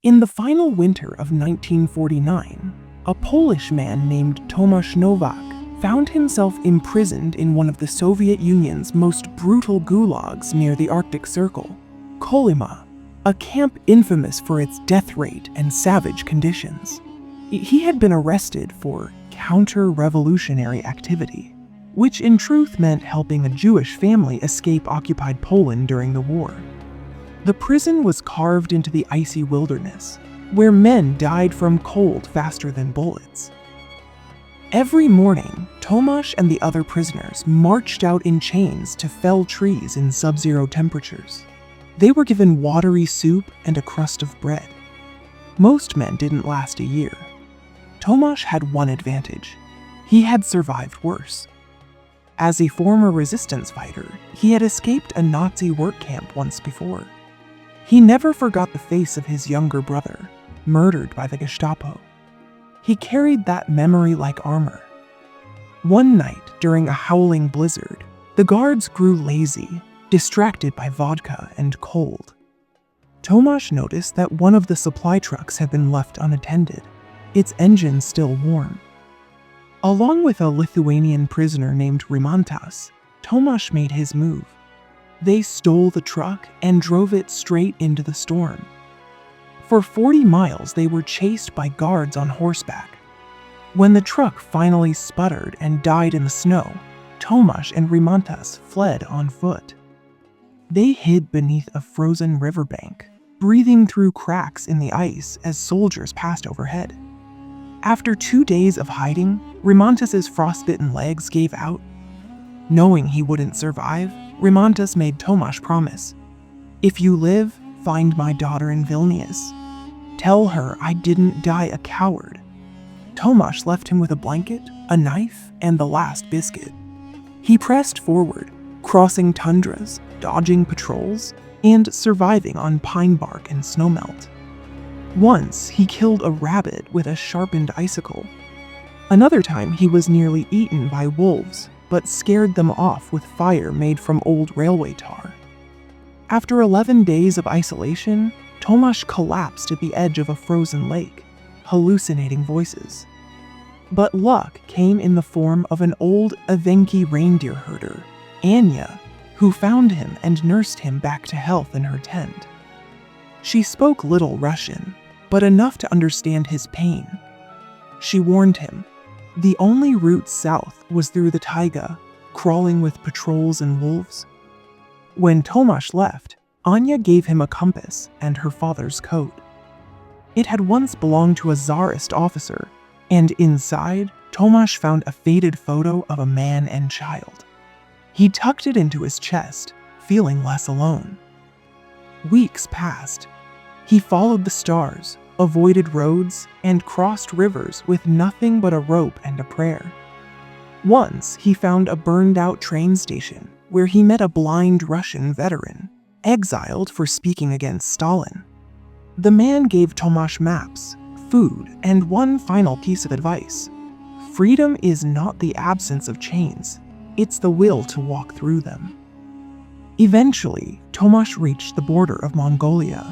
In the final winter of 1949, a Polish man named Tomasz Novak found himself imprisoned in one of the Soviet Union's most brutal gulags near the Arctic Circle, Kolyma, a camp infamous for its death rate and savage conditions. He had been arrested for counter-revolutionary activity, which in truth meant helping a Jewish family escape occupied Poland during the war. The prison was carved into the icy wilderness, where men died from cold faster than bullets. Every morning, Tomasz and the other prisoners marched out in chains to fell trees in sub-zero temperatures. They were given watery soup and a crust of bread. Most men didn't last a year. Tomasz had one advantage. He had survived worse. As a former resistance fighter, he had escaped a Nazi work camp once before. He never forgot the face of his younger brother, murdered by the Gestapo. He carried that memory like armor. One night, during a howling blizzard, the guards grew lazy, distracted by vodka and cold. Tomasz noticed that one of the supply trucks had been left unattended, its engine still warm. Along with a Lithuanian prisoner named Rimantas, Tomasz made his move. They stole the truck and drove it straight into the storm. For 40 miles, they were chased by guards on horseback. When the truck finally sputtered and died in the snow, Tomasz and Rimantas fled on foot. They hid beneath a frozen riverbank, breathing through cracks in the ice as soldiers passed overhead. After 2 days of hiding, Rimantas' frostbitten legs gave out. Knowing he wouldn't survive, Rimantas made Tomasz promise. "If you live, find my daughter in Vilnius. Tell her I didn't die a coward." Tomasz left him with a blanket, a knife, and the last biscuit. He pressed forward, crossing tundras, dodging patrols, and surviving on pine bark and snowmelt. Once, he killed a rabbit with a sharpened icicle. Another time, he was nearly eaten by wolves, but scared them off with fire made from old railway tar. After 11 days of isolation, Tomasz collapsed at the edge of a frozen lake, hallucinating voices. But luck came in the form of an old Evenki reindeer herder, Anya, who found him and nursed him back to health in her tent. She spoke little Russian, but enough to understand his pain. She warned him. The only route south was through the taiga, crawling with patrols and wolves. When Tomasz left, Anya gave him a compass and her father's coat. It had once belonged to a czarist officer, and inside, Tomasz found a faded photo of a man and child. He tucked it into his chest, feeling less alone. Weeks passed. He followed the stars, avoided roads, and crossed rivers with nothing but a rope and a prayer. Once, he found a burned-out train station where he met a blind Russian veteran, exiled for speaking against Stalin. The man gave Tomasz maps, food, and one final piece of advice. Freedom is not the absence of chains, it's the will to walk through them. Eventually, Tomasz reached the border of Mongolia.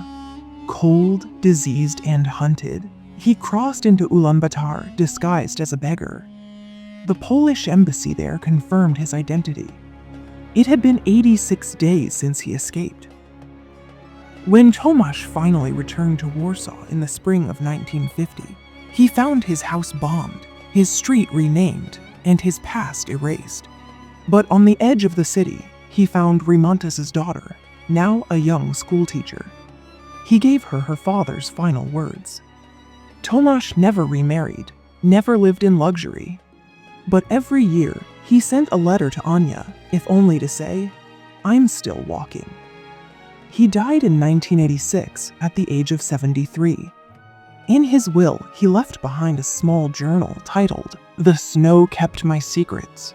Cold, diseased, and hunted, he crossed into Ulaanbaatar disguised as a beggar. The Polish embassy there confirmed his identity. It had been 86 days since he escaped. When Tomasz finally returned to Warsaw in the spring of 1950, he found his house bombed, his street renamed, and his past erased. But on the edge of the city, he found Rimantas' daughter, now a young schoolteacher. He gave her her father's final words. Tomasz never remarried, never lived in luxury. But every year, he sent a letter to Anya, if only to say, "I'm still walking." He died in 1986 at the age of 73. In his will, he left behind a small journal titled, "The Snow Kept My Secrets,"